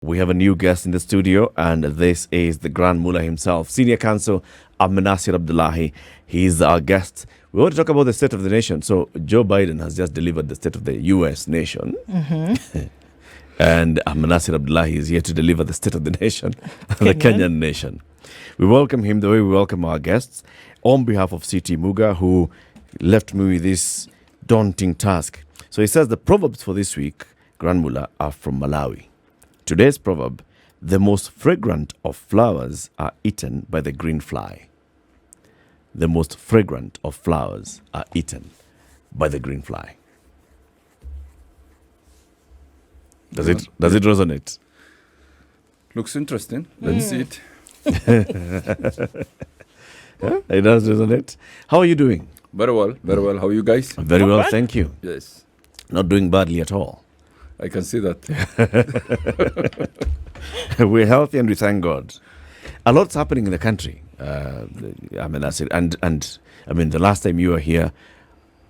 We have a new guest in the studio, and this is the Grand Mullah himself, Senior Counsel Ahmednasir Abdullahi. He's our guest. We want to talk about the state of the nation. So, Joe Biden has just delivered the state of the U.S. nation. And Ahmednasir Abdullahi is here to deliver the state of the nation, the Kenyan nation. We welcome him the way we welcome our guests. On behalf of CT Muga, who left me with this daunting task. So he says the proverbs for this week, Grand Mullah, are from Malawi. Today's proverb: the most fragrant of flowers are eaten by the green fly. The most fragrant of flowers are eaten by the green fly. Does it resonate? Looks interesting. Let's see it. Yeah, it does resonate. How are you doing? Very well, very well. How are you guys? Very well, thank you. Yes, Not doing badly at all. I can see that. We're healthy and we thank God. A lot's happening in the country. I mean, that's it. And I mean, the last time you were here,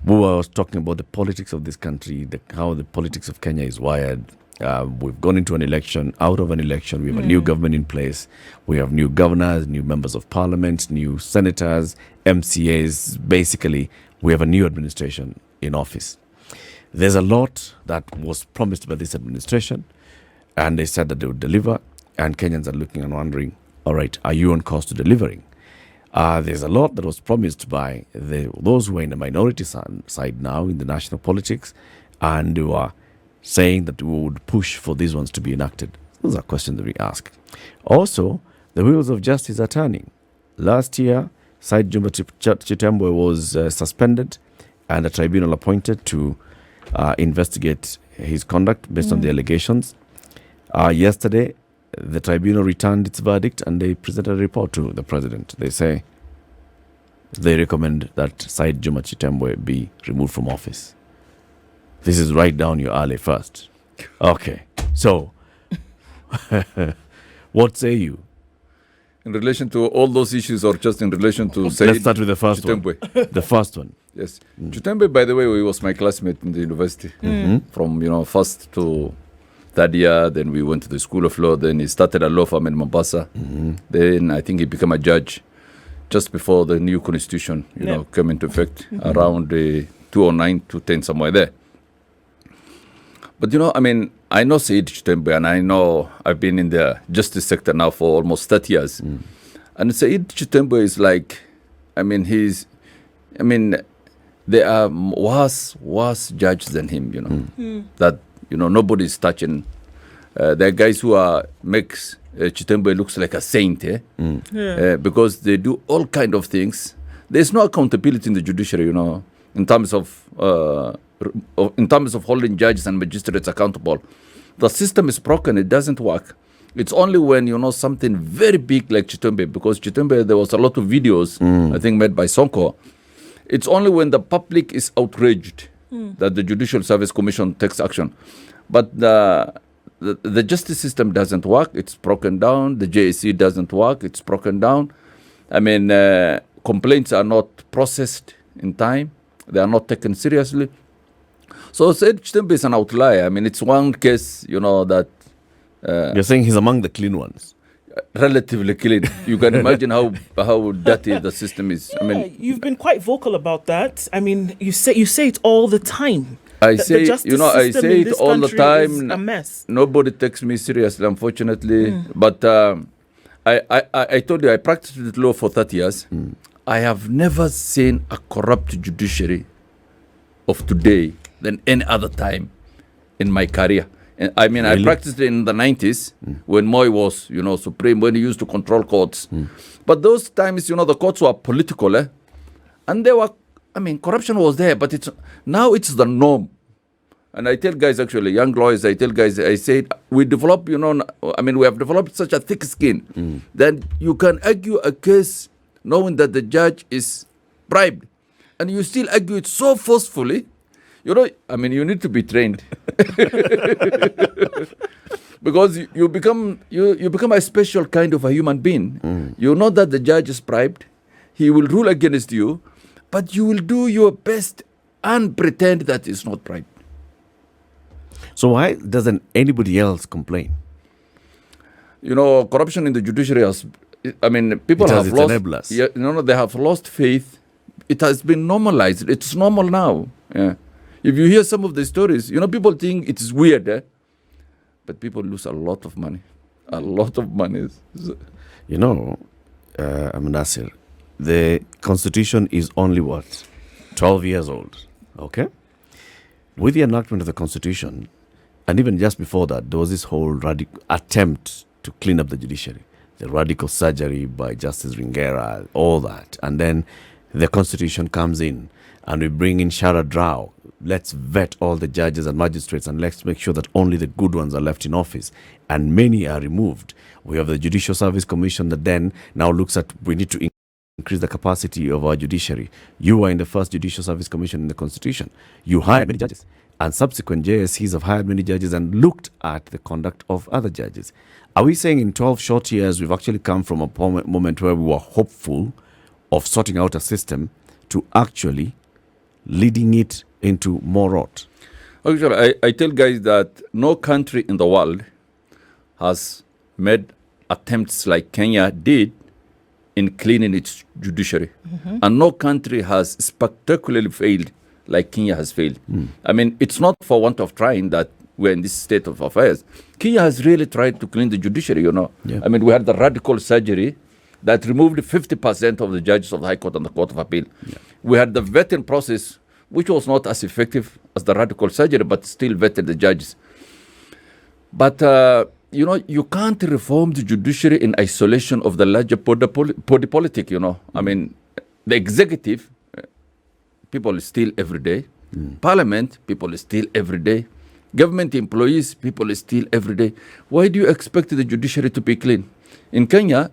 we were talking about the politics of this country, how the politics of Kenya is wired. We've gone into an election. Out of an election, we have a new government in place. We have new governors, new members of parliament, new senators, MCAs. Basically, we have a new administration in office. There's a lot that was promised by this administration, and they said that they would deliver, and Kenyans are looking and wondering, all right, are you on course to delivering? There's a lot that was promised by those who are in the minority side now in the national politics, and who are saying that we would push for these ones to be enacted. Those are questions that we ask. Also, the wheels of justice are turning. Last year, Chitembwe was suspended, and a tribunal appointed to investigate his conduct based on the allegations. Yesterday, the tribunal returned its verdict and they presented a report to the president. They say they recommend that Said Juma Chitembwe be removed from office. This is right down your alley first. Okay, so what say you? In relation to all those issues, or just in relation to Said Let's start with the first Chitembwe? one. The first one. Yes, Chitembwe, by the way, he was my classmate in the university. From first to third year. Then we went to the School of Law. Then he started a law firm in Mombasa. Then I think he became a judge just before the new constitution, came into effect around 2009 to 10, somewhere there. But I know Said Chitembwe, and I know I've been in the justice sector now for almost 30 years. And Said Chitembwe is like, there are worse judges than him, that, nobody's touching. There are guys who makes Chitembwe looks like a saint, because they do all kind of things. There's no accountability in the judiciary, in terms of holding judges and magistrates accountable. The system is broken. It doesn't work. It's only when something very big like Chitembwe, because Chitembwe, there was a lot of videos, I think, made by Sonko. It's only when the public is outraged that the Judicial Service Commission takes action. But the justice system doesn't work. It's broken down. The JSC doesn't work. It's broken down. Complaints are not processed in time. They are not taken seriously. So Said Chitembwe is an outlier. It's one case, that... You're saying he's among the clean ones? Relatively clean. You can imagine how dirty the system is. You've been quite vocal about that. You say it all the time. I say it all the time. A mess. Nobody takes me seriously, unfortunately. But I told you, I practiced law for 30 years. I have never seen a corrupt judiciary of today than any other time in my career. I practiced in the 90s when Moi was, supreme, when he used to control courts. But those times, the courts were political, and they were, corruption was there, but now it's the norm. And I tell guys, actually, young lawyers, I say, we develop, we have developed such a thick skin that you can argue a case knowing that the judge is bribed, and you still argue it so forcefully. You need to be trained. Because you become a special kind of a human being. You know that the judge is bribed. He will rule against you, but you will do your best and pretend that it's not bribed. So why doesn't anybody else complain? corruption in the judiciary has, people It has have its lost, enablers. they have lost faith. It has been normalized. It's normal now. Yeah. If you hear some of the stories, people think it is weird, but people lose a lot of money. A lot of money. Ahmednasir, the constitution is only 12 years old. Okay? With the enactment of the constitution, and even just before that, there was this whole attempt to clean up the judiciary. The radical surgery by Justice Ringera, all that. And then the constitution comes in and we bring in Sharad Rao. Let's vet all the judges and magistrates and let's make sure that only the good ones are left in office. And many are removed. We have the Judicial Service Commission that then now looks at, we need to increase the capacity of our judiciary. You were in the first Judicial Service Commission in the Constitution. You hired many judges. And subsequent JSCs have hired many judges and looked at the conduct of other judges. Are we saying in 12 short years, we've actually come from a moment where we were hopeful of sorting out a system to actually leading it into more rot? Actually, I tell guys that no country in the world has made attempts like Kenya did in cleaning its judiciary. And no country has spectacularly failed like Kenya has failed. It's not for want of trying that we're in this state of affairs. Kenya has really tried to clean the judiciary, Yeah. We had the radical surgery that removed 50% of the judges of the High Court and the Court of Appeal. Yeah. We had the vetting process, which was not as effective as the radical surgery, but still vetted the judges. But, you can't reform the judiciary in isolation of the larger body politic, The executive, people steal every day. Parliament, people steal every day. Government employees, people steal every day. Why do you expect the judiciary to be clean? In Kenya,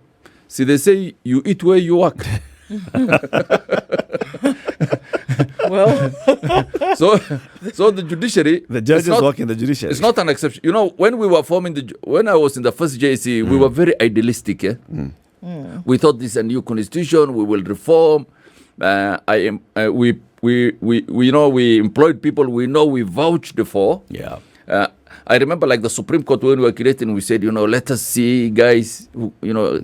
they say you eat where you work. Well, so the judiciary, The judges work in the judiciary. it's not an exception. When we were when I was in the first JC, we were very idealistic. We thought this is a new constitution. We will reform. We employed people we vouched for. Yeah. I remember like the Supreme Court when we were creating, we said, let us see guys,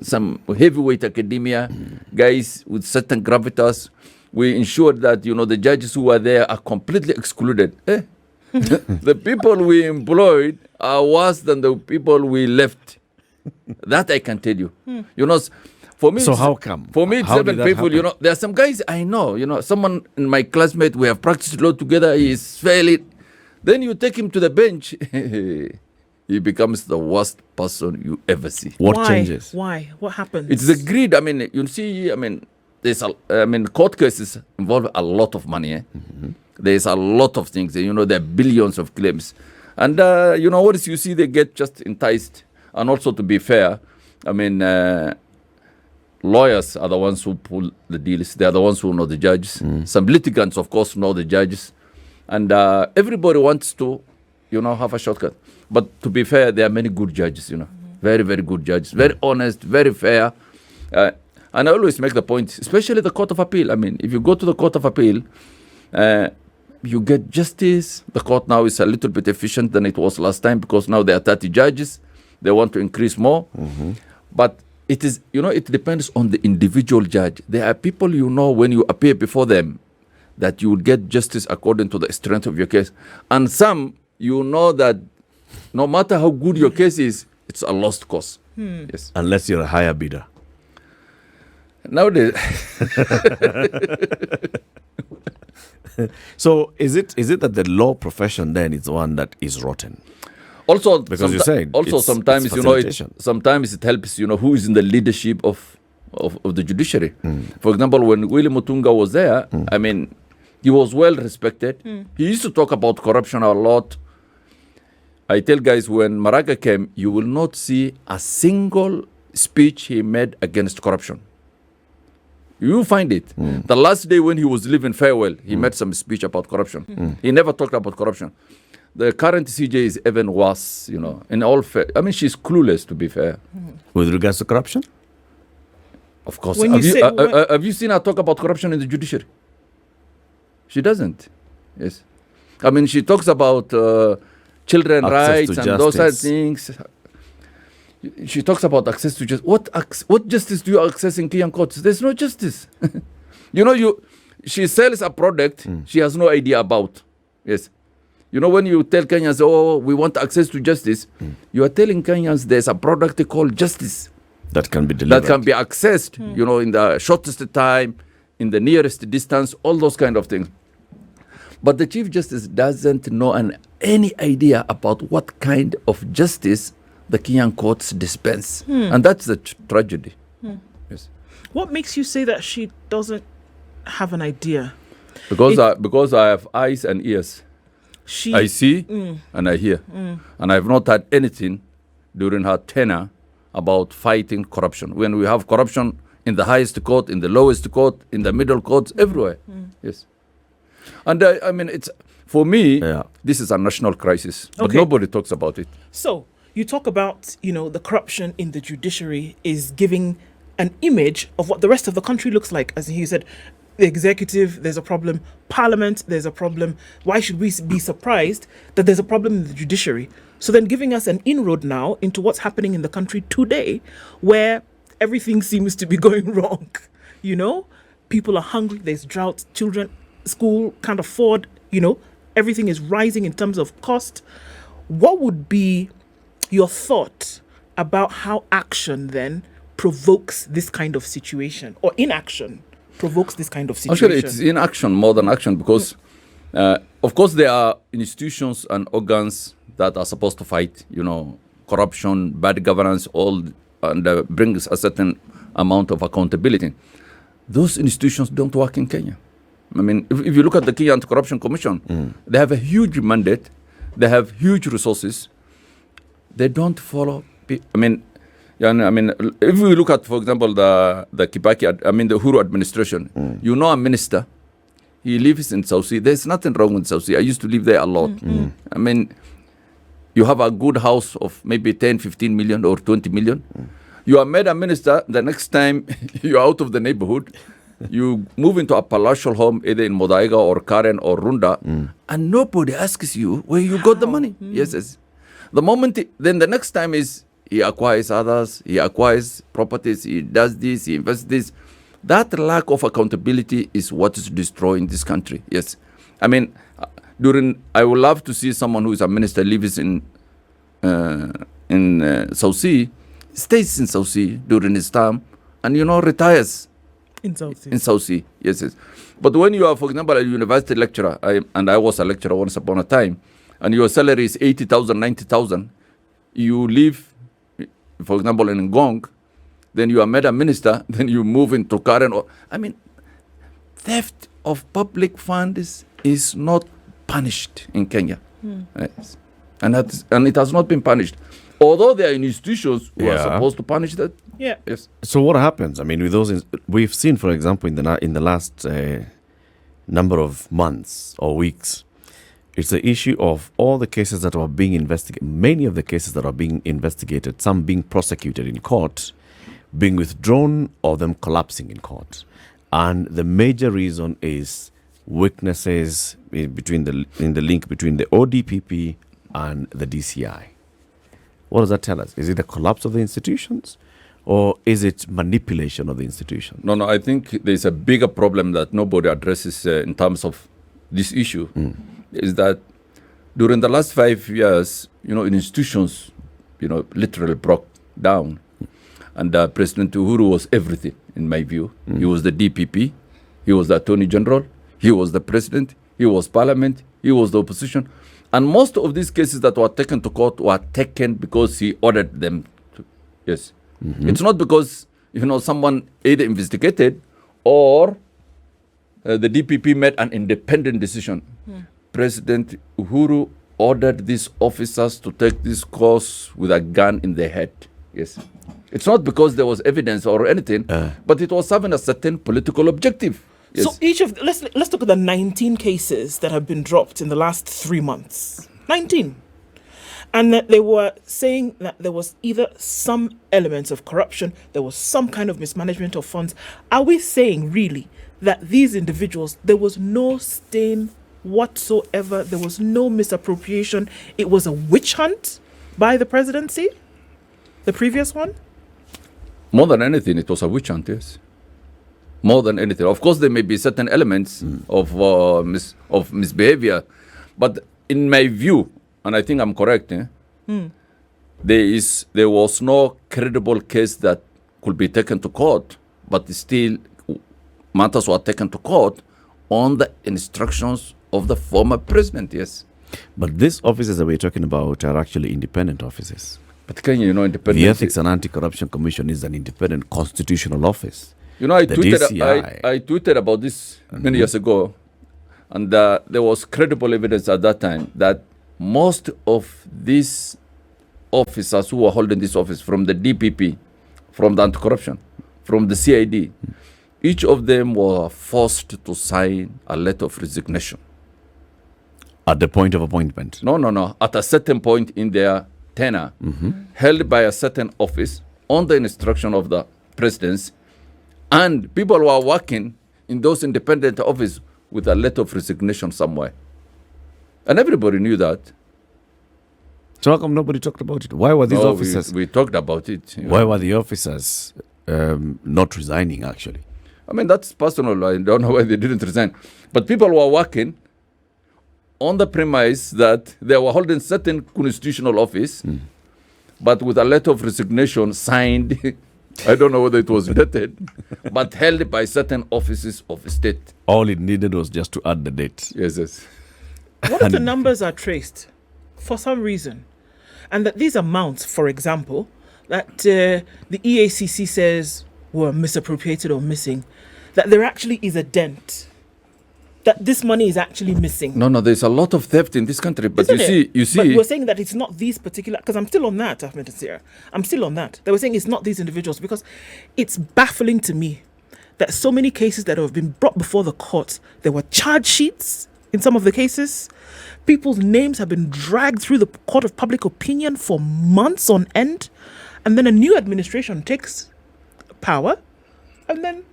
some heavyweight academia, guys with certain gravitas. We ensured that, the judges who were there are completely excluded. The people we employed are worse than the people we left. That I can tell you. For me, So how come? For me, it's How did seven that people. happen? There are some guys I know. Someone in my classmate. We have practiced law together. He is failing. Then you take him to the bench. He becomes the worst person you ever see. What why? changes? Why? What happens? It's the greed. You see. There's court cases involve a lot of money. There's a lot of things. There are billions of claims, and what is you see they get just enticed. And also to be fair, lawyers are the ones who pull the deals. They are the ones who know the judges. Some litigants, of course, know the judges. And everybody wants to, have a shortcut. But to be fair, there are many good judges, Very, very good judges. Very honest, very fair. And I always make the point, especially the Court of Appeal. If you go to the Court of Appeal, you get justice. The court now is a little bit efficient than it was last time because now there are 30 judges. They want to increase more. But it is, it depends on the individual judge. There are people when you appear before them that you will get justice according to the strength of your case. And some, that no matter how good your case is, it's a lost cause. Yes. Unless you're a higher bidder. Nowadays, So is it that the law profession then is the one that is rotten? also Because you said also it's sometimes facilitation. sometimes it helps who is in the leadership of the judiciary. For example, when Willie Mutunga was there, he was well respected. He used to talk about corruption a lot. I tell guys, when Maraga came, you will not see a single speech he made against corruption. You will find it. The last day when he was leaving farewell, he made some speech about corruption. He never talked about corruption. The current CJ is even worse, in all fair. She's clueless, to be fair. With regards to corruption? Of course. When you Have you seen her talk about corruption in the judiciary? She doesn't. Yes. She talks about children Access rights to and those type of justice. things. She talks about access to justice. What justice do you access in Kenyan courts? There's no justice. She sells a product she has no idea about. Yes. When you tell Kenyans, oh, we want access to justice, you are telling Kenyans there's a product called justice that can be delivered, that can be accessed, in the shortest time, in the nearest distance, all those kind of things. But the Chief Justice doesn't know any idea about what kind of justice the Kenyan courts dispense. And that's the tragedy. Yes. What makes you say that she doesn't have an idea? Because I have eyes and ears. I see and I hear. And I have not had anything during her tenure about fighting corruption. When we have corruption in the highest court, in the lowest court, in the middle courts, everywhere. Yes. And it's for me, this is a national crisis, but nobody talks about it. So you talk about, the corruption in the judiciary is giving an image of what the rest of the country looks like. As he said, the executive, there's a problem. Parliament, there's a problem. Why should we be surprised that there's a problem in the judiciary? So then giving us an inroad now into what's happening in the country today, where everything seems to be going wrong. People are hungry, there's drought, children, school can't afford, everything is rising in terms of cost. What would be your thought about how action then provokes this kind of situation, or inaction provokes this kind of situation? Actually, it's inaction more than action, because of course there are institutions and organs that are supposed to fight, corruption, bad governance, and brings a certain amount of accountability. Those institutions don't work in Kenya. If you look at the Kenya Anti-Corruption Commission, they have a huge mandate, they have huge resources, they don't follow. If we look at, for example, the Kibaki, the Uhuru administration, a minister, he lives in South Sea. There's nothing wrong with South Sea. I used to live there a lot. You have a good house of maybe 10, 15 million or 20 million. You are made a minister, the next time you're out of the neighborhood, you move into a palatial home either in Modaiga or Karen or Runda, and nobody asks you where you got the money. Yes. The moment, then the next time is he acquires others, he acquires properties, he does this, he invests this. That lack of accountability is what is destroying this country. Yes. I would love to see someone who is a minister, lives in South Sea, stays in South Sea during his term, and retires in South Sea. In South Sea, yes. But when you are, for example, a university lecturer, I was a lecturer once upon a time, and your salary is 80,000, 90,000, you live, for example, in Ngong, then you are made a minister, then you move into Karen. Theft of public funds is not punished in Kenya. Yes. And it has not been punished. Although there are institutions who are supposed to punish that. Yeah. Yes. So what happens? With those, we've seen, for example, in the last number of months or weeks, it's the issue of all the cases that are being investigated, many of the cases that are being investigated, some being prosecuted in court, being withdrawn, or them collapsing in court. And the major reason is weaknesses in the link between the ODPP and the DCI. What does that tell us? Is it a collapse of the institutions, or is it manipulation of the institution? No, I think there's a bigger problem that nobody addresses in terms of this issue, is that during the last 5 years, institutions, literally broke down. And President Uhuru was everything, in my view. He was the DPP, he was the Attorney General, he was the President, he was Parliament, he was the opposition. And most of these cases that were taken to court were taken because he ordered them to. Yes. It's not because, someone either investigated or the DPP made an independent decision. President Uhuru ordered these officers to take this course with a gun in their head. Yes. It's not because there was evidence or anything, but it was having a certain political objective. Yes. So let's look at the 19 cases that have been dropped in the last 3 months. 19. And that they were saying that there was either some elements of corruption, there was some kind of mismanagement of funds. Are we saying really that these individuals, there was no stain whatsoever, there was no misappropriation, it was a witch hunt by the presidency? The previous one? More than anything, it was a witch hunt, yes. More than anything. Of course, there may be certain elements of misbehavior, but in my view, and I think I'm correct, there was no credible case that could be taken to court, but still matters were taken to court on the instructions of the former president, yes. But these offices that we're talking about are actually independent offices. But Kenya, independent. The Ethics and Anti-Corruption Commission is an independent constitutional office. I The tweeted, DCI. I tweeted about this many years ago, and there was credible evidence at that time that most of these officers who were holding this office, from the DPP, from the anti-corruption, from the CID, each of them were forced to sign a letter of resignation. At the point of appointment. No. At a certain point in their tenure, held by a certain office on the instruction of the presidents, and people were working in those independent offices with a letter of resignation somewhere. And everybody knew that. So how come nobody talked about it? Why were these officers? We talked about it. Why were the officers not resigning, actually? I mean, that's personal. I don't know why they didn't resign. But people were working on the premise that they were holding certain constitutional office, but with a letter of resignation signed, I don't know whether it was dated, but held by certain offices of state. All it needed was just to add the date. Yes. What if the numbers are traced for some reason? And that these amounts, for example, that the EACC says were misappropriated or missing, that there actually is a dent, that this money is actually missing. No, there's a lot of theft in this country. But Isn't you see. But we're saying that it's not these particular, because I'm still on that, Ahmednasir. I'm still on that. They were saying it's not these individuals, because it's baffling to me that so many cases that have been brought before the courts, there were charge sheets in some of the cases. People's names have been dragged through the court of public opinion for months on end. And then a new administration takes power, and then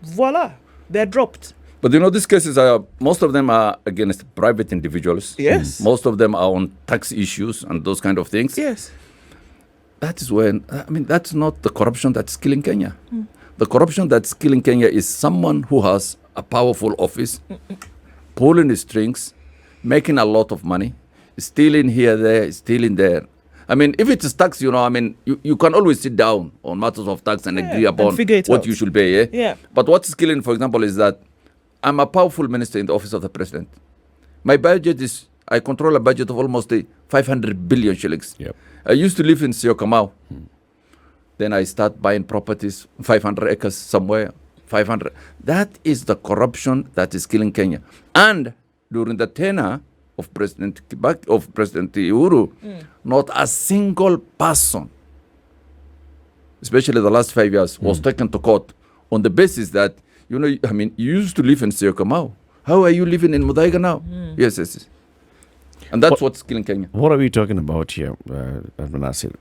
voila, they're dropped. But these cases most of them are against private individuals. Yes. Most of them are on tax issues and those kind of things. Yes. That is when, that's not the corruption that's killing Kenya. The corruption that's killing Kenya is someone who has a powerful office, pulling the strings, making a lot of money, stealing here, there, stealing there. If it's tax, you can always sit down on matters of tax and agree upon what you should pay. Yeah. But what's killing, for example, is that I'm a powerful minister in the office of the president. My budget I control a budget of almost 500 billion shillings. Yep. I used to live in Siyokamau. Then I start buying properties, 500 acres somewhere, 500. That is the corruption that is killing Kenya. And during the tenure of President Uhuru, not a single person, especially the last 5 years, was taken to court on the basis that, you used to live in Siyokamau. How are you living in Muthaiga now? Yes. And that's what's killing Kenya. What are we talking about here, Ahmednasir?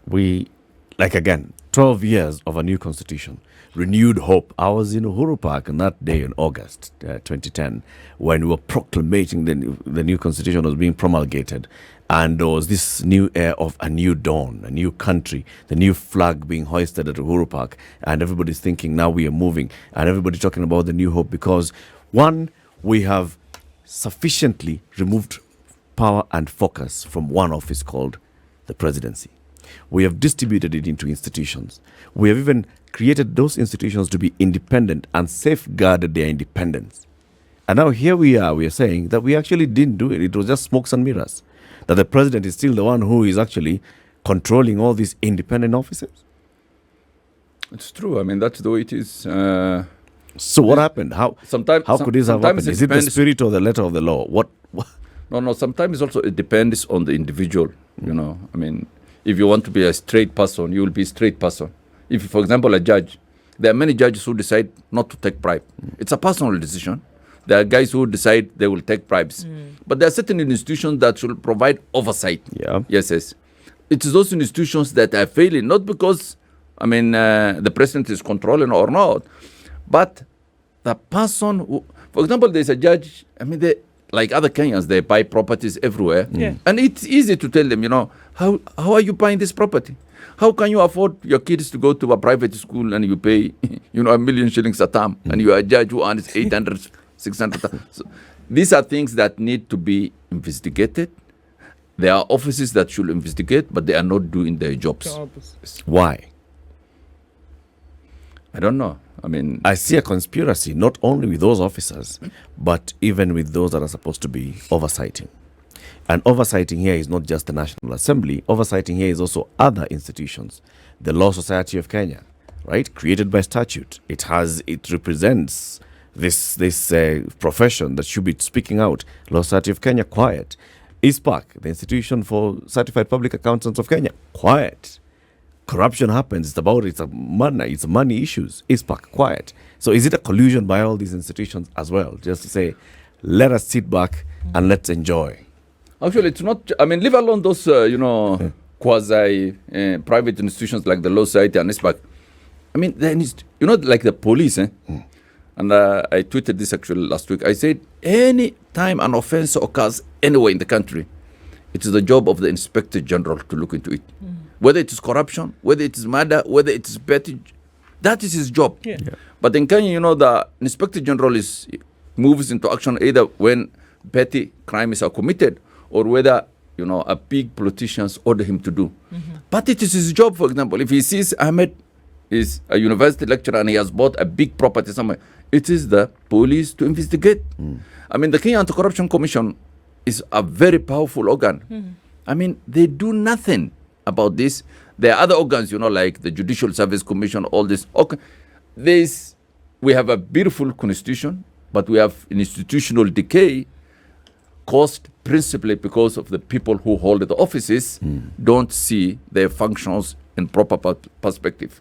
12 years of a new constitution, renewed hope. I was in Uhuru Park on that day in August 2010 when we were proclamating the new constitution was being promulgated. And there was this new air of a new dawn, a new country, the new flag being hoisted at Uhuru Park. And everybody's thinking now we are moving. And everybody's talking about the new hope because, one, we have sufficiently removed power and focus from one office called the presidency. We have distributed it into institutions. We have even created those institutions to be independent and safeguarded their independence. And now here we are saying that we actually didn't do it. It was just smokes and mirrors. That the president is still the one who is actually controlling all these independent offices. It's true. That's the way it is. So what happened? How could this have happened? Is it the spirit or the letter of the law? What? No. Sometimes also it depends on the individual. If you want to be a straight person, you will be a straight person. If, for example, a judge, there are many judges who decide not to take bribe. It's a personal decision. There are guys who decide they will take bribes. But there are certain institutions that should provide oversight. Yeah. Yes. It's those institutions that are failing, not because, the president is controlling or not, but the person who, for example, there's a judge, they, like other Kenyans, they buy properties everywhere. Yeah. And it's easy to tell them, how are you buying this property? How can you afford your kids to go to a private school and you pay, $1 million shillings a term, and you are a judge who earns 800, 600? So these are things that need to be investigated. There are offices that should investigate, but they are not doing their jobs. Why? I don't know. I mean, I see a conspiracy not only with those officers, but even with those that are supposed to be oversighting. And oversighting here is not just the National Assembly. Oversighting here is also other institutions. The Law Society of Kenya, right, created by statute. It represents this profession that should be speaking out. Law Society of Kenya, quiet. ISPAC, the Institution for Certified Public Accountants of Kenya, quiet. Corruption happens. It's money issues. ISPAC, quiet. So is it a collusion by all these institutions as well? Just to say, let us sit back and let's enjoy. Actually, it's not. I mean, leave alone those, quasi-private institutions like the Law Society and ISPAC. I mean, like the police. And I tweeted this actually last week. I said, any time an offense occurs anywhere in the country, it is the job of the Inspector General to look into it. Whether it is corruption, whether it is murder, whether it is petty, that is his job. Yeah. But in Kenya, the Inspector General moves into action either when petty crimes are committed or whether, a big politicians order him to do. But it is his job, for example, if he sees Ahmed is a university lecturer and he has bought a big property somewhere, it is the police to investigate. I mean, the Kenya Anti-Corruption Commission is a very powerful organ. I mean, they do nothing about this. There are other organs, like the Judicial Service Commission, all this. Okay. We have a beautiful constitution, but we have an institutional decay caused principally because of the people who hold the offices don't see their functions in proper perspective.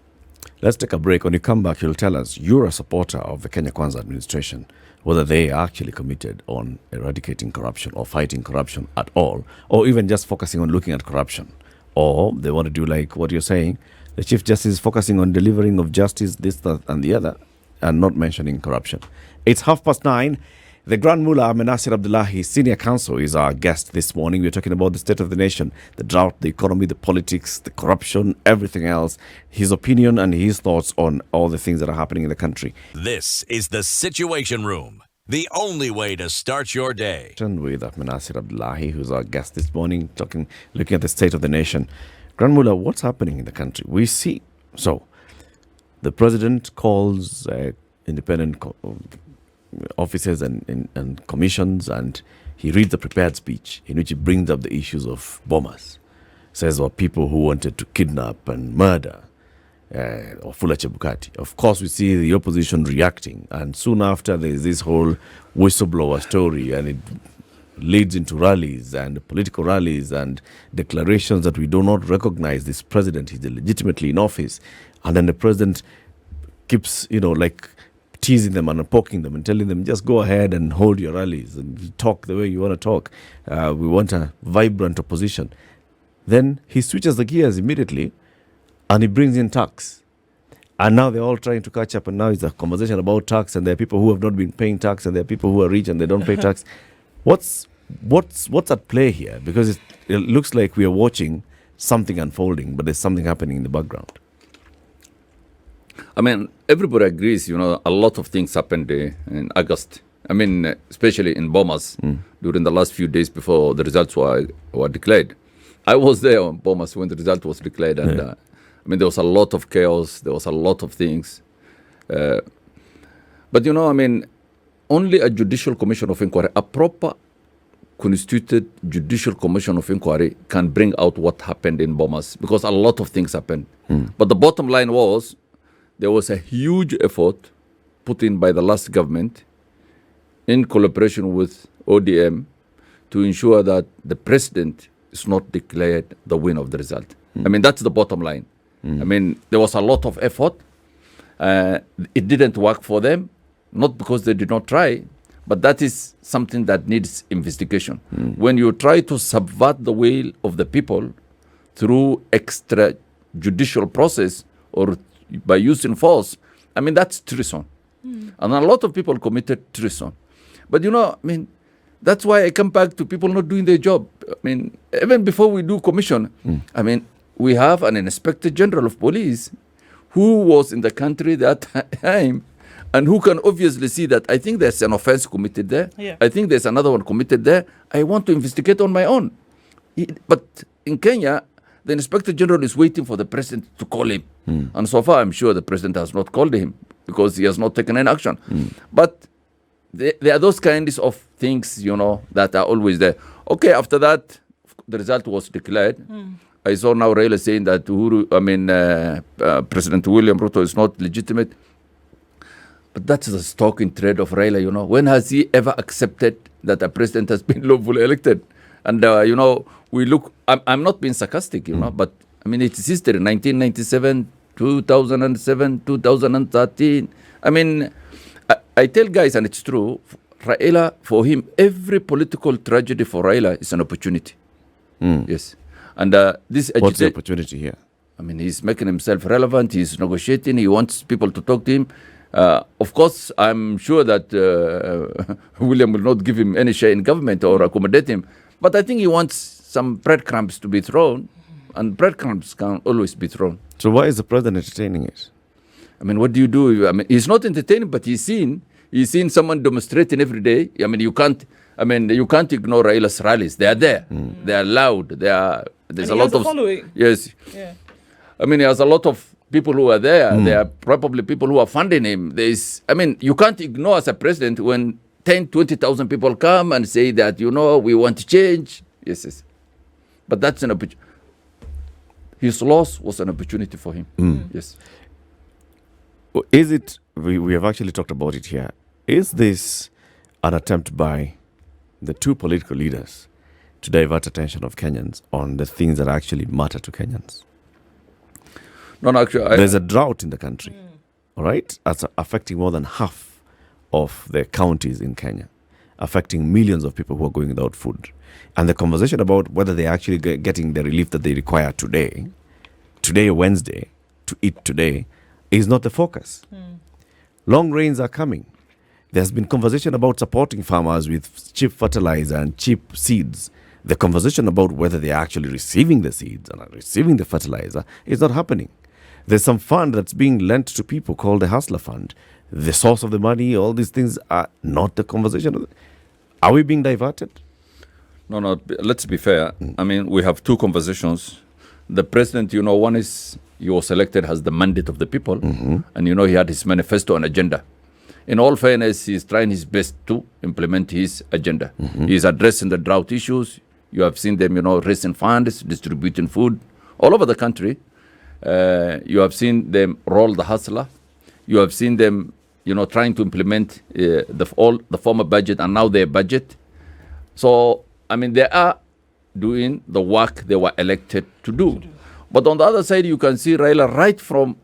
Let's take a break. When you come back, you'll tell us you're a supporter of the Kenya Kwanza administration, whether they are actually committed on eradicating corruption or fighting corruption at all, or even just focusing on looking at corruption. Or they want to do like what you're saying, the Chief Justice is focusing on delivering of justice, this, that, and the other, and not mentioning corruption. It's 9:30. The Grand Mullah Ahmednasir Abdullahi, Senior Counsel, is our guest this morning. We're talking about the state of the nation, the drought, the economy, the politics, the corruption, everything else. His opinion and his thoughts on all the things that are happening in the country. This is the Situation Room, the only way to start your day. With Ahmednasir Abdullahi, who's our guest this morning, looking at the state of the nation. Grand Mullah, what's happening in the country? We see, the president calls independent officers and commissions, and he reads a prepared speech in which he brings up the issues of Bomas. Says, people who wanted to kidnap and murder or Fula Chebukati. Of course, we see the opposition reacting, and soon after there's this whole whistleblower story, and it leads into rallies and political rallies and declarations that we do not recognize this president. He's illegitimately in office. And then the president keeps, teasing them and poking them and telling them, just go ahead and hold your rallies and talk the way you want to talk. We want a vibrant opposition. Then he switches the gears immediately and he brings in tax. And now they're all trying to catch up, and now it's a conversation about tax, and there are people who have not been paying tax, and there are people who are rich and they don't pay tax. What's at play here? Because it looks like we are watching something unfolding, but there's something happening in the background. I mean, everybody agrees, a lot of things happened in August. I mean, especially in Bomas during the last few days before the results were declared. I was there on Bomas when the result was declared, and there was a lot of chaos. There was a lot of things. But, only a judicial commission of inquiry, a proper constituted judicial commission of inquiry, can bring out what happened in Bomas, because a lot of things happened. But the bottom line was, there was a huge effort put in by the last government in collaboration with ODM to ensure that the president is not declared the winner of the result. That's the bottom line. There was a lot of effort. It didn't work for them, not because they did not try, but that is something that needs investigation. When you try to subvert the will of the people through extrajudicial process or by using force, that's treason. And a lot of people committed treason. But, that's why I come back to people not doing their job. Even before we do commission, we have an Inspector General of Police who was in the country that time and who can obviously see that I think there's an offense committed there. Yeah. I think there's another one committed there. I want to investigate on my own. But in Kenya, the Inspector General is waiting for the president to call him. And so far, I'm sure the president has not called him because he has not taken any action. But there are those kinds of things, that are always there. Okay, after that, the result was declared. I saw now Raila saying that President William Ruto is not legitimate. But that's the stock in trade of Raila, When has he ever accepted that a president has been lawfully elected? And, we look, I'm not being sarcastic, but it's history, 1997, 2007, 2013. I tell guys, and it's true, Raila, for him, every political tragedy for Raila is an opportunity. Yes. And what's the opportunity here? He's making himself relevant. He's negotiating. He wants people to talk to him. Of course, I'm sure that William will not give him any share in government or accommodate him. But I think he wants some breadcrumbs to be thrown. And breadcrumbs can always be thrown. So why is the president entertaining it? What do you do? He's not entertaining, but he's seen someone demonstrating every day. You can't ignore Raila's rallies. They are there. They are loud. There's a lot of following. Yes. Yeah. He has a lot of people who are there. There are probably people who are funding him. You can't ignore as a president when 10, 20,000 people come and say that, we want to change. Yes. But that's an opportunity. His loss was an opportunity for him. Yes. Is it, we have actually talked about it here, is this an attempt by the two political leaders to divert attention of Kenyans on the things that actually matter to Kenyans? No, actually, there's a drought in the country, all right? That's affecting more than half of the counties in Kenya, affecting millions of people who are going without food. And the conversation about whether they're actually getting the relief that they require today, Wednesday, to eat today, is not the focus. Long rains are coming. There's been conversation about supporting farmers with cheap fertilizer and cheap seeds. The conversation about whether they're actually receiving the seeds and are receiving the fertilizer is not happening. There's some fund that's being lent to people called the Hustler Fund. The source of the money, all these things are not the conversation. Are we being diverted? No, let's be fair. We have two conversations. The president, one is he was elected, has the mandate of the people, and he had his manifesto and agenda. In all fairness, he's trying his best to implement his agenda. He's addressing the drought issues. You have seen them, raising funds, distributing food all over the country. You have seen them roll the hustler. You have seen them, trying to implement the former budget and now their budget. So, they are doing the work they were elected to do. But on the other side, you can see Raila right from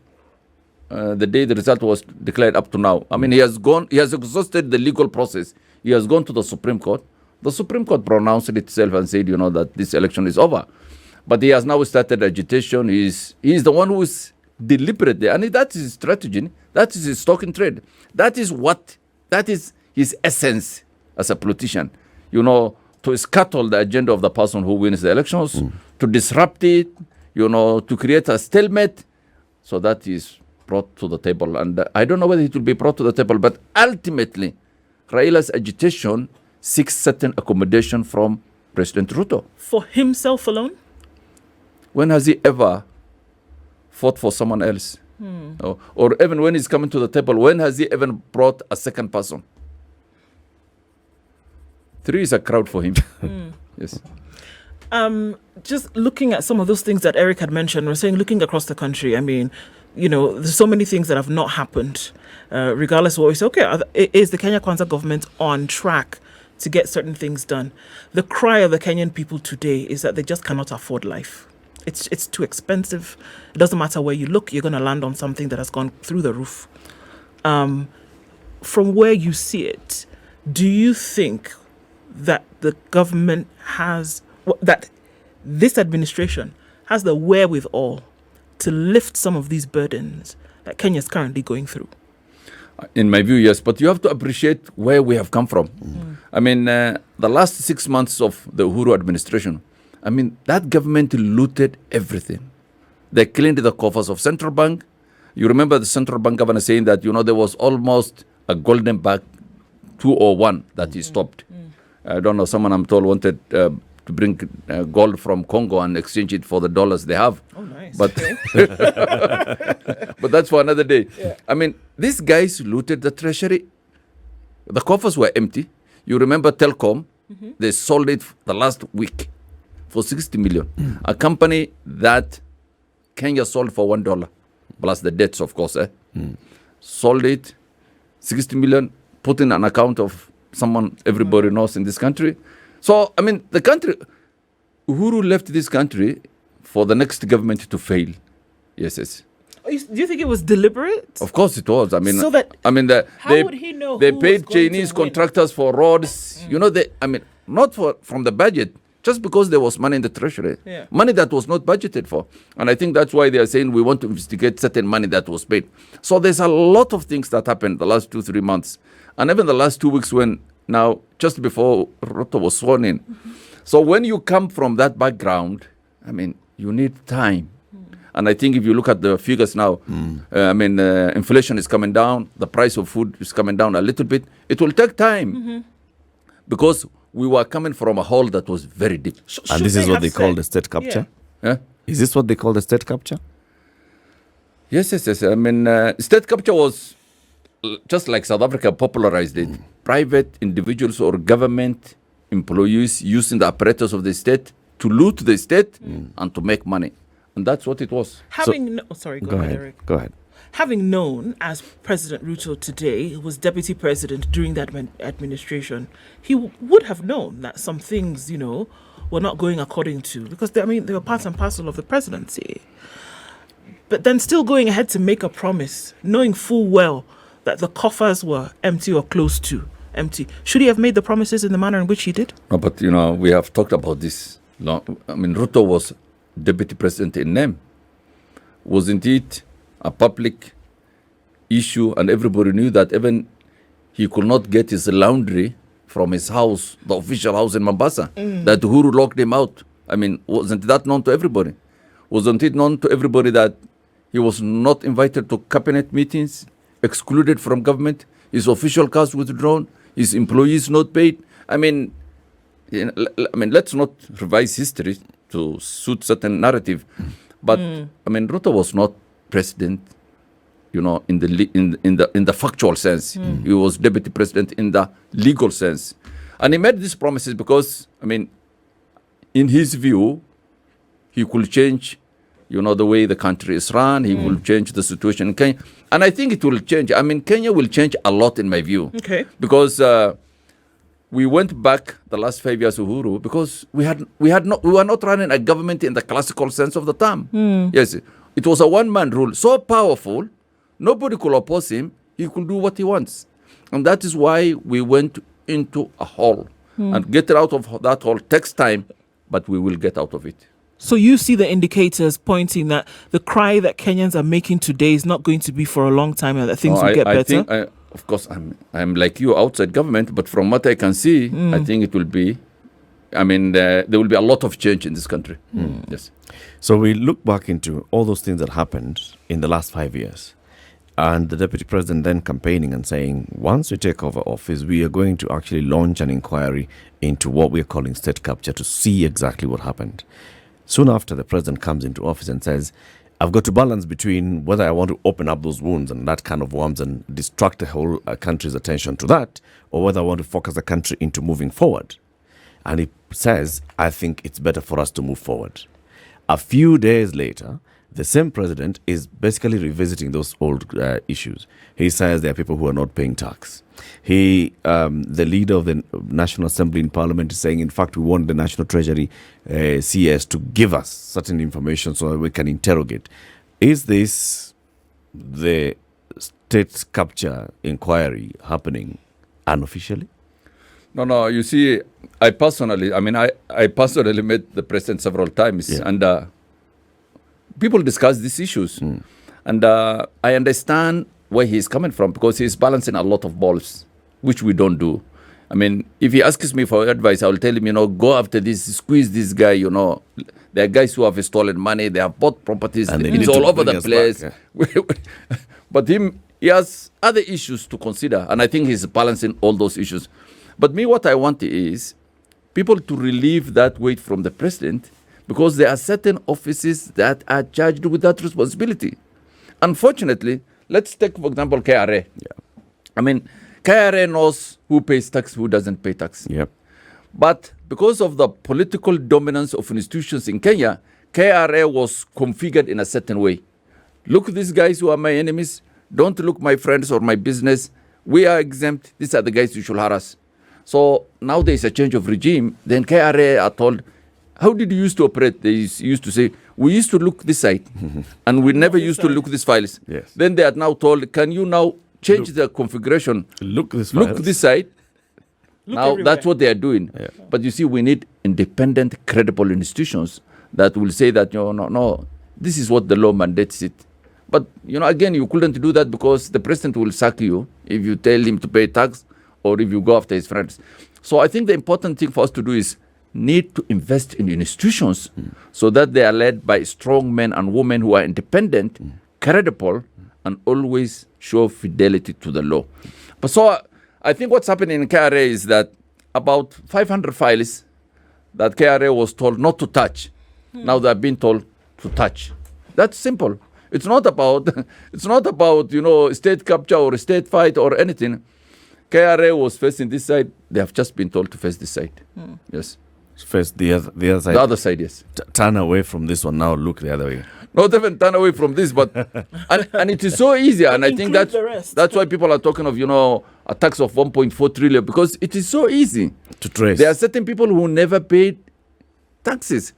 the day the result was declared up to now. He has exhausted the legal process. He has gone to the Supreme Court. The Supreme Court pronounced it itself and said, that this election is over. But he has now started agitation. He's the one who is deliberately, and that's his strategy. That is his stock in trade. That is his essence as a politician. To scuttle the agenda of the person who wins the elections, to disrupt it, to create a stalemate. So that is brought to the table. And I don't know whether it will be brought to the table, but ultimately, Raila's agitation seeks certain accommodation from President Ruto. For himself alone? When has he ever fought for someone else? Or even when he's coming to the table, when has he even brought a second person? 3 is a crowd for him. Yes. Just looking at some of those things that Eric had mentioned, we're saying looking across the country, there's so many things that have not happened. Regardless of what we say, okay, is the Kenya Kwanza government on track to get certain things done? The cry of the Kenyan people today is that they just cannot afford life. It's too expensive. It doesn't matter where you look, you're going to land on something that has gone through the roof. From where you see it, do you think that the government that this administration has the wherewithal to lift some of these burdens that Kenya is currently going through? In my view, yes, but you have to appreciate where we have come from. The last 6 months of the Uhuru administration, that government looted everything. They cleaned the coffers of central bank. You remember the central bank governor saying that, there was almost a golden back 201 that he stopped. I don't know, someone I'm told wanted to bring gold from Congo and exchange it for the dollars they have. Oh, nice. But, but that's for another day. Yeah. I mean, these guys looted the treasury. The coffers were empty. You remember Telcom? They sold it the last week for 60 million. A company that Kenya sold for $1, plus the debts, of course. Sold it, 60 million, put in an account of someone everybody knows in this country. So, I mean, the country, Uhuru left this country for the next government to fail. Yes. Do you think it was deliberate? Of course it was. I mean, so that how would he know they who paid was going Chinese to win? contractors for roads. Not from the budget, just because there was money in the treasury. Yeah. Money that was not budgeted for. And I think that's why they are saying we want to investigate certain money that was paid. So there's a lot of things that happened the last 2-3 months. And even the last 2 weeks when now, just before Ruto was sworn in. So when you come from that background, you need time. And I think if you look at the figures now, inflation is coming down, the price of food is coming down a little bit. It will take time because we were coming from a hole that was very deep. And this is what they call the state capture? Yeah. Is this what they call the state capture? Yes. State capture was just like South Africa popularized it. Private individuals or government employees using the apparatus of the state to loot the state and to make money. And that's what it was. Go ahead, Eric. Go ahead. Having known, as President Ruto today was deputy president during that administration, he would have known that some things, were not going according to, because they were part and parcel of the presidency. But then still going ahead to make a promise, knowing full well that the coffers were empty or close to empty. Should he have made the promises in the manner in which he did? No, but, we have talked about this long. Ruto was deputy president in name, was indeed a public issue, and everybody knew that even he could not get his laundry from his house, the official house in Mombasa, that Uhuru locked him out. Wasn't that known to everybody? Wasn't it known to everybody that he was not invited to cabinet meetings, excluded from government, his official cars withdrawn, his employees not paid? Let's not revise history to suit certain narrative, but Ruto was not president, in the factual sense. He was deputy president in the legal sense, and he made these promises because in his view, he could change, the way the country is run. He will change the situation in Kenya, and I think it will change. Kenya will change a lot in my view. Okay, because. We went back the last 5 years, Uhuru, because we were not running a government in the classical sense of the term. Yes, it was a one-man rule, so powerful, nobody could oppose him. He could do what he wants, and that is why we went into a hole. And getting out of that hole takes time, but we will get out of it. So you see the indicators pointing that the cry that Kenyans are making today is not going to be for a long time, and that things will get better. Of course, I'm like you outside government, but from what I can see, I think it will be, there will be a lot of change in this country. Yes. So we look back into all those things that happened in the last 5 years, and the deputy president then campaigning and saying, once we take over office, we are going to actually launch an inquiry into what we are calling state capture to see exactly what happened. Soon after, the president comes into office and says, I've got to balance between whether I want to open up those wounds and that kind of worms and distract the whole country's attention to that, or whether I want to focus the country into moving forward. And he says, I think it's better for us to move forward. A few days later, the same president is basically revisiting those old issues. He says there are people who are not paying tax. The leader of the National Assembly in Parliament is saying, in fact, we want the National Treasury CS to give us certain information so that we can interrogate. Is this the state capture inquiry happening unofficially? No. You see, I personally met the president several times, and people discuss these issues. And I understand where he's coming from, because he's balancing a lot of balls, which we don't do. I mean, if he asks me for advice, I will tell him, go after this, squeeze this guy, There are guys who have stolen money, they have bought properties, And they it's need all to over bring the us place. back, But he has other issues to consider, and I think he's balancing all those issues. But me, what I want is people to relieve that weight from the president, because there are certain offices that are charged with that responsibility. Unfortunately, let's take, for example, KRA. Yeah. I mean, KRA knows who pays tax, who doesn't pay tax. Yep. But because of the political dominance of institutions in Kenya, KRA was configured in a certain way. Look, these guys who are my enemies, don't look my friends or my business. We are exempt. These are the guys you should harass. So now there is a change of regime. Then KRA are told, how did you used to operate? They used to say, we used to look this side, and we never used to look these files. Yes. Then they are now told, can you now change the configuration? Look this side. Now everywhere. that's what they are doing. Yeah. But you see, we need independent, credible institutions that will say that, no, this is what the law mandates it. But, again, you couldn't do that because the president will sack you if you tell him to pay tax or if you go after his friends. So I think the important thing for us to do is need to invest in institutions so that they are led by strong men and women who are independent, credible, and always show fidelity to the law. But so I think what's happening in KRA is that about 500 files that KRA was told not to touch, now they're being told to touch. That's simple. It's not about state capture or state fight or anything. KRA was facing this side. They have just been told to face this side. Yes. Face the other side. The other side, yes. Turn away from this one now. Look the other way. Not even turn away from this, but and it is so easy, and I think Include the rest. that's why people are talking of a tax of 1.4 trillion, because it is so easy To trace. There are certain people who never paid taxes.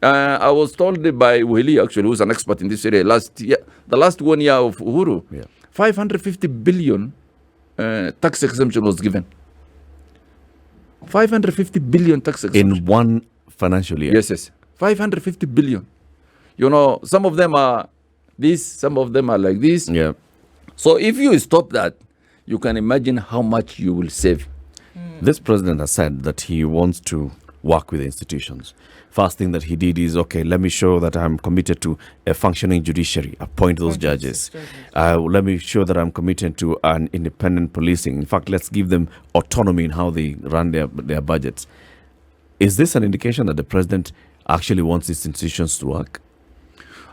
I was told by Wili, actually, who's an expert in this area, the last 1 year of Uhuru, 550 billion tax exemption was given. 550 billion tax exemption. In one financial year. Yes. 550 billion. Some of them are this, some of them are like this. Yeah. So if you stop that, you can imagine how much you will save. This president has said that he wants to work with institutions. First thing that he did is, okay, let me show that I'm committed to a functioning judiciary, appoint those judges. Let me show that I'm committed to an independent policing. In fact, let's give them autonomy in how they run their budgets. Is this an indication that the president actually wants these institutions to work?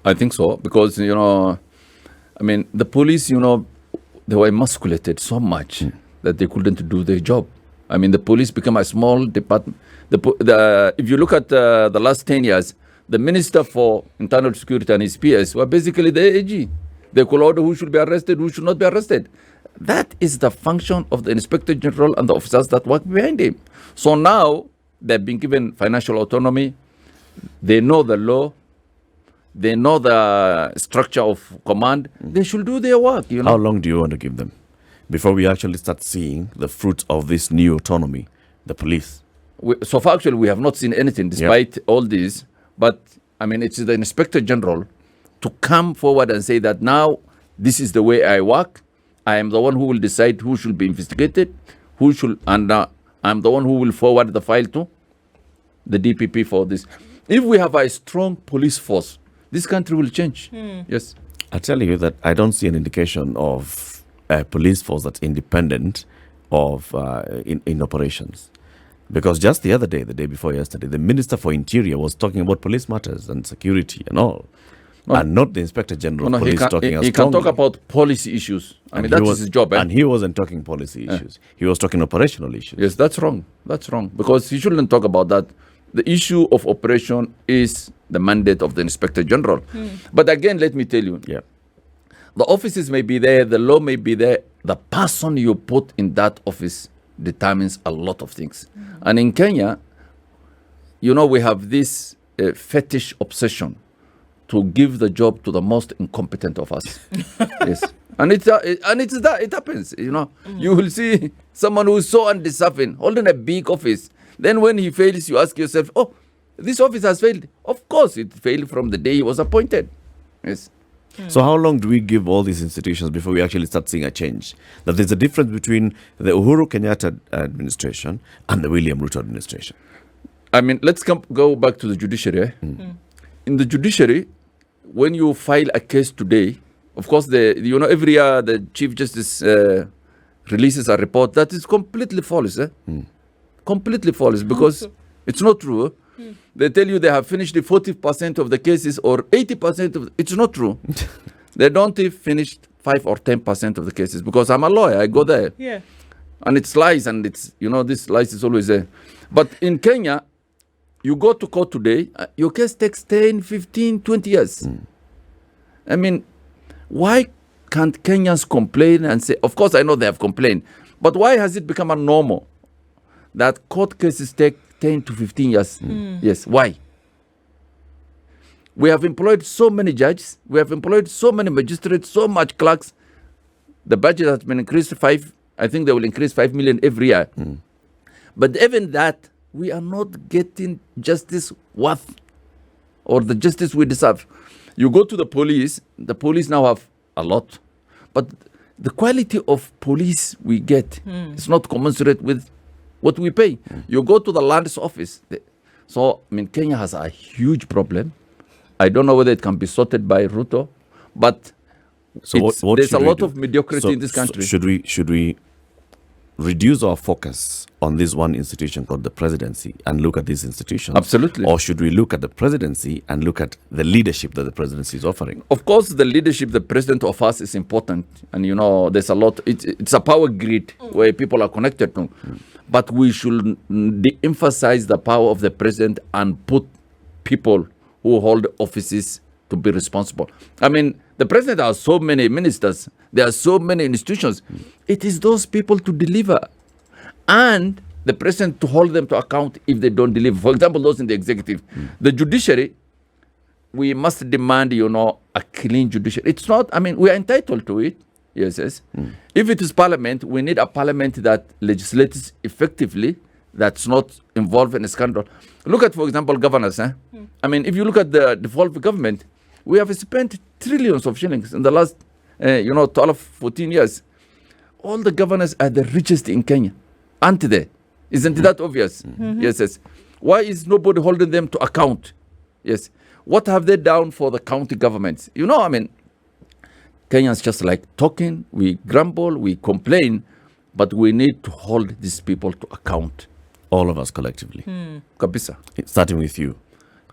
I think so, because, the police, they were emasculated so much that they couldn't do their job. The police became a small department. If you look at the last 10 years, the Minister for Internal Security and his PS were basically the AG. They could order who should be arrested, who should not be arrested. That is the function of the Inspector General and the officers that work behind him. So now they've been given financial autonomy. They know the law. They know the structure of command. They should do their work. How long do you want to give them before we actually start seeing the fruits of this new autonomy, the police? So far, actually, we have not seen anything despite all this. But, it's the Inspector General to come forward and say that now this is the way I work. I am the one who will decide who should be investigated, and I'm the one who will forward the file to the DPP for this. If we have a strong police force, this country will change. Yes. I tell you that I don't see an indication of a police force that's independent of in operations. Because just the other day, the day before yesterday, the Minister for Interior was talking about police matters and security and all. And not the Inspector General of Police talking as He can strongly. talk about policy issues. That is his job. And he wasn't talking policy issues. He was talking operational issues. Yes, that's wrong. That's wrong. Because he shouldn't talk about that. The issue of operation is the mandate of the Inspector General. But again, let me tell you, the offices may be there, the law may be there. The person you put in that office determines a lot of things. And in Kenya, we have this fetish obsession to give the job to the most incompetent of us. Yes. And it happens, You will see someone who is so undeserving, holding a big office. Then when he fails, you ask yourself, this office has failed. Of course, it failed from the day he was appointed. Yes. So how long do we give all these institutions before we actually start seeing a change? That there's a difference between the Uhuru Kenyatta administration and the William Ruto administration. I mean, let's go back to the judiciary. In the judiciary, when you file a case today, of course, every year the Chief Justice releases a report that is completely false. Completely false, because it's not true. They tell you they have finished 40% of the cases or 80% of it's not true. They don't even finish 5 or 10% of the cases, because I'm a lawyer. I go there. Yeah. And it's lies, and it's, this lies is always there. But in Kenya, you go to court today, your case takes 10, 15, 20 years. I mean, why can't Kenyans complain and say, of course I know they have complained, but why has it become a normal that court cases take 10 to 15 years? Yes, why? We have employed so many judges, we have employed so many magistrates, so much clerks. The budget has been increased I think they will increase 5 million every year. But even that, we are not getting justice worth, or the justice we deserve. You go to the police now have a lot, but the quality of police we get is not commensurate with what we pay. You go to the land's office. So, I mean, Kenya has a huge problem. I don't know whether it can be sorted by Ruto, but there's a lot of mediocrity in this country. Should we reduce our focus on this one institution called the presidency and look at these institutions? Absolutely. Or should we look at the presidency and look at the leadership that the presidency is offering? Of course, the leadership the president offers is important. And, there's a lot. It's a power grid where people are connected to. But we should de-emphasize the power of the president and put people who hold offices to be responsible. I mean, the president has so many ministers. There are so many institutions. It is those people to deliver. And the president to hold them to account if they don't deliver. For example, those in the executive. The judiciary, we must demand, a clean judiciary. It's not, we are entitled to it. Yes. If it is parliament, we need a parliament that legislates effectively, that's not involved in a scandal. Look at, for example, governors. If you look at the devolved government, we have spent trillions of shillings in the last 12, 14 years. All the governors are the richest in Kenya, aren't they? Isn't that obvious? Yes. Why is nobody holding them to account? Yes. What have they done for the county governments? Kenyans just like talking, we grumble, we complain, but we need to hold these people to account. All of us collectively. Kabisa. Starting with you.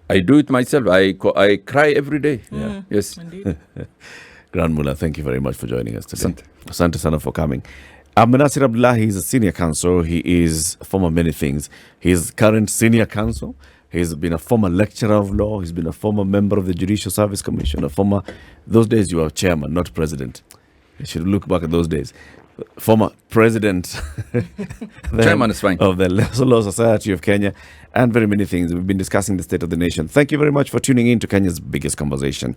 I do it myself. I cry every day. Yeah. Yes. Indeed. Grand Mullah, thank you very much for joining us today. Asante sana for coming. Ahmednasir Abdullahi is a senior counsel. He is former many things. He is current senior counsel. He's been a former lecturer of law. He's been a former member of the Judicial Service Commission. Those days you were chairman, not president. You should look back at those days. Former president chairman is fine. Of the Law Society of Kenya, and very many things. We've been discussing the state of the nation. Thank you very much for tuning in to Kenya's biggest conversation.